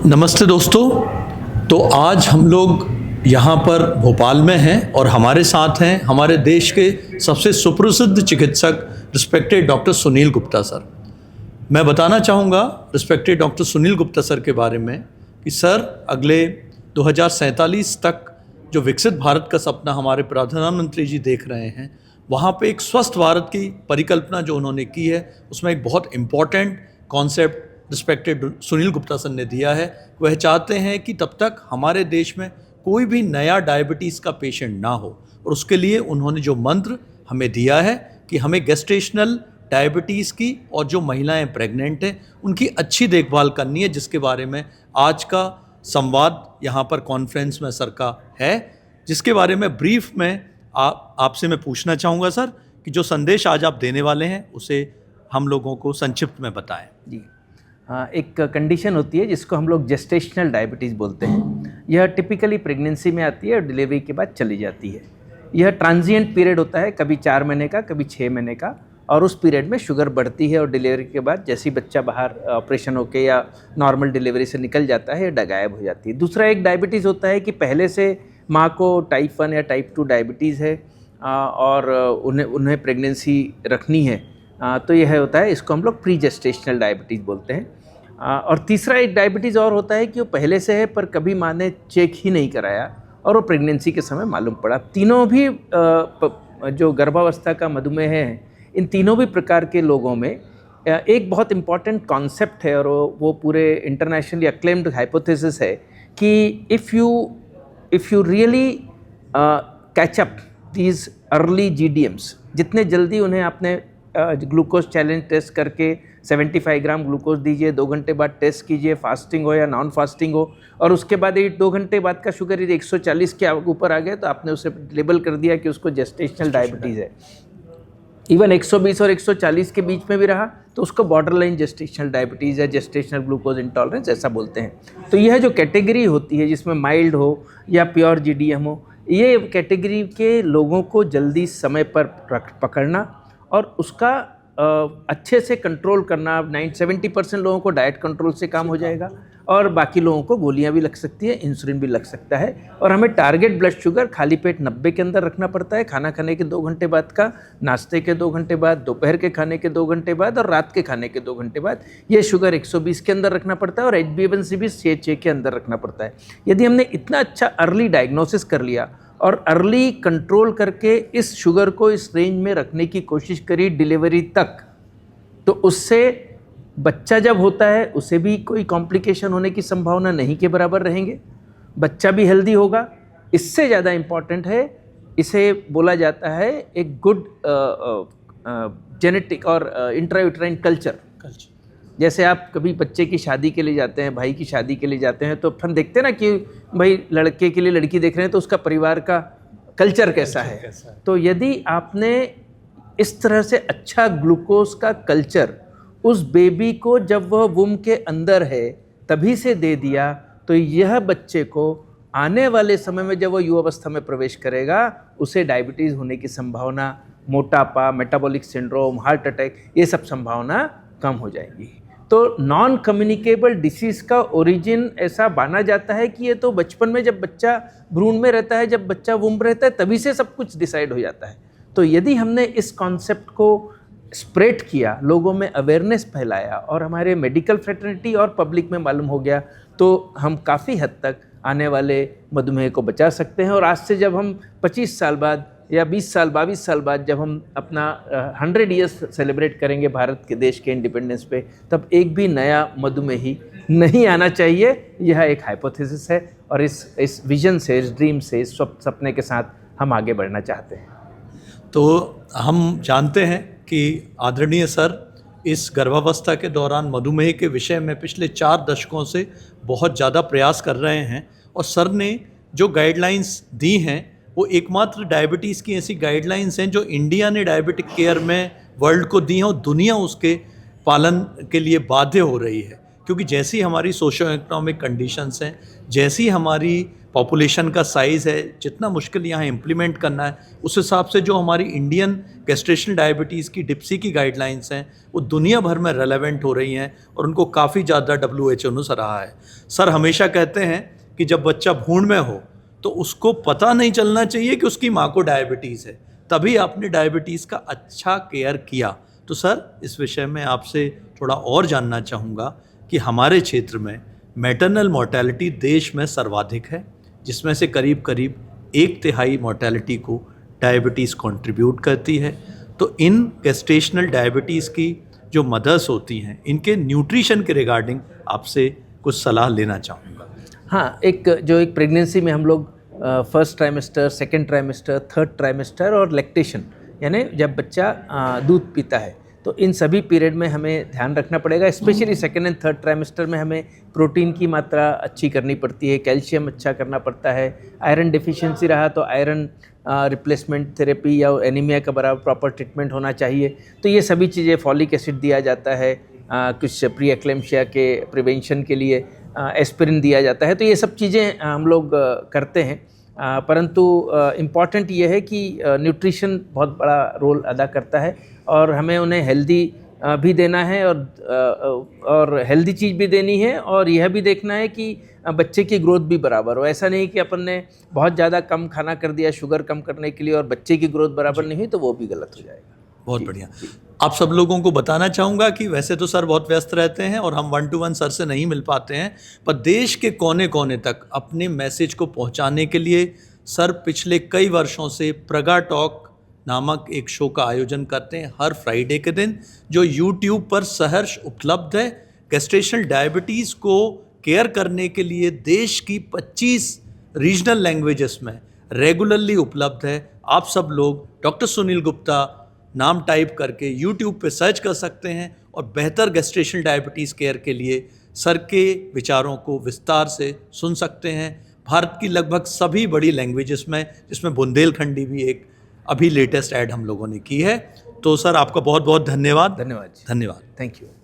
नमस्ते दोस्तों। तो आज हम लोग यहाँ पर भोपाल में हैं और हमारे साथ हैं हमारे देश के सबसे सुप्रसिद्ध चिकित्सक respected doctor Sunil Gupta sir. मैं बताना चाहूँगा respected doctor Sunil Gupta sir के बारे में कि सर अगले 2047 तक जो विकसित भारत का सपना हमारे प्रधानमंत्री जी देख रहे हैं, वहाँ पे एक स्वस्थ भारत की परिकल्पना जो उन्होंने की है, उसमें एक बहुत important concept respected Sunil Gupta sir ने दिया है। वह चाहते हैं कि तब तक हमारे देश में कोई भी नया डायबिटीज़ का पेशेंट ना हो, और उसके लिए उन्होंने जो मंत्र हमें दिया है कि हमें गेस्टेशनल डायबिटीज़ की और जो महिलाएं प्रेग्नेंट हैं उनकी अच्छी देखभाल करनी है, जिसके बारे में आज का संवाद यहाँ पर कॉन्फ्रेंस में सर का है, जिसके बारे में ब्रीफ में आपसे मैं पूछना चाहूँगा सर कि जो संदेश आज आप देने वाले हैं उसे हम लोगों को संक्षिप्त में बताएं। जी हाँ, एक कंडीशन होती है जिसको हम लोग जेस्टेशनल डायबिटीज़ बोलते हैं। यह टिपिकली प्रेगनेंसी में आती है और डिलीवरी के बाद चली जाती है। यह ट्रांजिएंट पीरियड होता है, कभी 4 महीने का, कभी 6 महीने का, और उस पीरियड में शुगर बढ़ती है और डिलीवरी के बाद जैसे ही बच्चा बाहर ऑपरेशन होके या नॉर्मल डिलीवरी से निकल जाता है, यह गायब हो जाती है। दूसरा एक डायबिटीज़ होता है कि पहले से माँ को टाइप 1 या टाइप 2 डायबिटीज़ है और उन्हें प्रेगनेंसी रखनी है, तो यह होता है, इसको हम लोग प्री जेस्टेशनल डायबिटीज़ बोलते हैं। और तीसरा एक डायबिटीज़ और होता है कि वो पहले से है पर कभी माँ ने चेक ही नहीं कराया और वो प्रेगनेंसी के समय मालूम पड़ा। तीनों भी जो गर्भावस्था का मधुमेह है, इन तीनों भी प्रकार के लोगों में एक बहुत इम्पॉर्टेंट कॉन्सेप्ट है और वो पूरे इंटरनेशनली अक्लेम्ड हाइपोथेसिस है कि if you really catch up these early GDMs, जितने जल्दी उन्हें आपने ग्लूकोज चैलेंज टेस्ट करके 75 ग्राम ग्लूकोज दीजिए, 2 घंटे बाद टेस्ट कीजिए, फास्टिंग हो या नॉन फास्टिंग हो, और उसके बाद ये 2 घंटे बाद का शुगर यदि 140 के ऊपर आ गया तो आपने उसे लेबल कर दिया कि उसको जेस्टेशनल डायबिटीज़ है। इवन 120 और 140 के बीच में भी रहा तो उसको बॉर्डरलाइन जेस्टेशनल डायबिटीज़ या जेस्टेशनल ग्लूकोज इंटॉलरेंस ऐसा बोलते हैं। तो यह जो कैटेगरी होती है जिसमें माइल्ड हो या प्योर GDM हो, ये कैटेगरी के लोगों को जल्दी समय पर पकड़ना और उसका अच्छे से कंट्रोल करना। 70% लोगों को डाइट कंट्रोल से काम हो जाएगा और बाकी लोगों को गोलियां भी लग सकती है, इंसुलिन भी लग सकता है। और हमें टारगेट ब्लड शुगर खाली पेट 90 के अंदर रखना पड़ता है, खाना खाने के 2 घंटे बाद का, नाश्ते के 2 घंटे बाद, दोपहर के खाने के 2 घंटे बाद और रात के खाने के 2 घंटे बाद ये शुगर 120 के अंदर रखना पड़ता है और HbA1c भी 6 के अंदर रखना पड़ता है। यदि हमने इतना अच्छा अर्ली डायग्नोसिस कर लिया और अर्ली कंट्रोल करके इस शुगर को इस रेंज में रखने की कोशिश करी डिलीवरी तक, तो उससे बच्चा जब होता है उसे भी कोई कॉम्प्लिकेशन होने की संभावना नहीं के बराबर रहेंगे, बच्चा भी हेल्दी होगा। इससे ज़्यादा इम्पॉर्टेंट है, इसे बोला जाता है एक गुड जेनेटिक और इंट्रायूट्राइन कल्चर। जैसे आप कभी बच्चे की शादी के लिए जाते हैं, भाई की शादी के लिए जाते हैं, तो हम देखते हैं ना कि भाई लड़के के लिए लड़की देख रहे हैं तो उसका परिवार का कल्चर कैसा है। तो यदि आपने इस तरह से अच्छा ग्लूकोज का कल्चर उस बेबी को जब वह वुम के अंदर है तभी से दे दिया, तो यह बच्चे को आने वाले समय में जब वह युवावस्था में प्रवेश करेगा उसे डायबिटीज़ होने की संभावना, मोटापा, मेटाबॉलिक सिंड्रोम, हार्ट अटैक, ये सब संभावना कम हो जाएगी। तो नॉन कम्युनिकेबल डिसीज़ का ओरिजिन ऐसा माना जाता है कि ये तो बचपन में जब बच्चा भ्रूण में रहता है, जब बच्चा वुम रहता है, तभी से सब कुछ डिसाइड हो जाता है। तो यदि हमने इस कॉन्सेप्ट को स्प्रेड किया, लोगों में अवेयरनेस फैलाया और हमारे मेडिकल फ्रेटर्निटी और पब्लिक में मालूम हो गया, तो हम काफ़ी हद तक आने वाले मधुमेह को बचा सकते हैं। और आज से जब हम 25 साल बाद या 20 साल 22 साल बाद जब हम अपना 100 ईयर्स सेलिब्रेट करेंगे भारत के देश के इंडिपेंडेंस पे, तब एक भी नया मधुमेही नहीं आना चाहिए। यह एक हाइपोथेसिस है और इस विजन से, इस ड्रीम से, इस सपने के साथ हम आगे बढ़ना चाहते हैं। तो हम जानते हैं कि आदरणीय सर इस गर्भावस्था के दौरान मधुमेह के विषय में पिछले 4 दशकों से बहुत ज़्यादा प्रयास कर रहे हैं, और सर ने जो गाइडलाइंस दी हैं वो एकमात्र डायबिटीज़ की ऐसी गाइडलाइंस हैं जो इंडिया ने डायबिटिक केयर में वर्ल्ड को दी हैं और दुनिया उसके पालन के लिए बाध्य हो रही है। क्योंकि जैसी हमारी सोशो इकोनॉमिक कंडीशंस हैं, जैसी हमारी पॉपुलेशन का साइज़ है, जितना मुश्किल यहाँ इम्प्लीमेंट करना है, उस हिसाब से जो हमारी इंडियन गेस्टेशनल डायबिटीज़ की डिप्सी की गाइडलाइंस हैं वो दुनिया भर में रेलेवेंट हो रही हैं और उनको काफ़ी ज़्यादा WHO ने सराहा है। सर हमेशा कहते हैं कि जब बच्चा भ्रूण में हो तो उसको पता नहीं चलना चाहिए कि उसकी माँ को डायबिटीज़ है, तभी आपने डायबिटीज़ का अच्छा केयर किया। तो सर इस विषय में आपसे थोड़ा और जानना चाहूँगा कि हमारे क्षेत्र में मैटरनल मोर्टेलिटी देश में सर्वाधिक है, जिसमें से करीब करीब 1/3 मोर्टेलिटी को डायबिटीज़ कंट्रीब्यूट करती है। तो इन गेस्टेशनल डायबिटीज़ की जो मदर्स होती हैं, इनके न्यूट्रिशन के रिगार्डिंग आपसे कुछ सलाह लेना चाहूँगा। हाँ, एक प्रेगनेंसी में हम लोग first trimester, second trimester, third trimester और लैक्टेशन यानी जब बच्चा दूध पीता है, तो इन सभी पीरियड में हमें ध्यान रखना पड़ेगा। Specially second and third trimester में हमें प्रोटीन की मात्रा अच्छी करनी पड़ती है, कैल्शियम अच्छा करना पड़ता है। आयरन डिफिशिएंसी रहा तो आयरन रिप्लेसमेंट थेरेपी या एनीमिया का बराबर प्रॉपर ट्रीटमेंट होना चाहिए। तो ये सभी चीज़ें, फॉलिक एसिड दिया जाता है, कुछ प्री एक्लेम्शिया के प्रिवेंशन के लिए एस्पिरिन दिया जाता है। तो ये सब चीज़ें हम लोग करते हैं, परंतु इम्पॉर्टेंट ये है कि न्यूट्रिशन बहुत बड़ा रोल अदा करता है और हमें उन्हें हेल्दी भी देना है और हेल्दी चीज़ भी देनी है और यह भी देखना है कि बच्चे की ग्रोथ भी बराबर हो। ऐसा नहीं कि अपन ने बहुत ज़्यादा कम खाना कर दिया शुगर कम करने के लिए और बच्चे की ग्रोथ बराबर नहीं हुई, तो वो भी गलत हो जाएगा। बहुत बढ़िया। आप सब लोगों को बताना चाहूँगा कि वैसे तो सर बहुत व्यस्त रहते हैं और हम 1-to-1 सर से नहीं मिल पाते हैं, पर देश के कोने कोने तक अपने मैसेज को पहुँचाने के लिए सर पिछले कई वर्षों से प्रगा टॉक नामक एक शो का आयोजन करते हैं हर फ्राइडे के दिन, जो यूट्यूब पर सहर्ष उपलब्ध है। गेस्टेशनल डायबिटीज़ को केयर करने के लिए देश की 25 रीजनल लैंग्वेजेस में रेगुलरली उपलब्ध है। आप सब लोग डॉक्टर सुनील गुप्ता नाम टाइप करके यूट्यूब पे सर्च कर सकते हैं और बेहतर गेस्टेशनल डायबिटीज़ केयर के लिए सर के विचारों को विस्तार से सुन सकते हैं भारत की लगभग सभी बड़ी लैंग्वेजेस में, जिसमें बुंदेलखंडी भी एक अभी लेटेस्ट ऐड हम लोगों ने की है। तो सर आपका बहुत बहुत धन्यवाद। धन्यवाद। धन्यवाद। Thank you.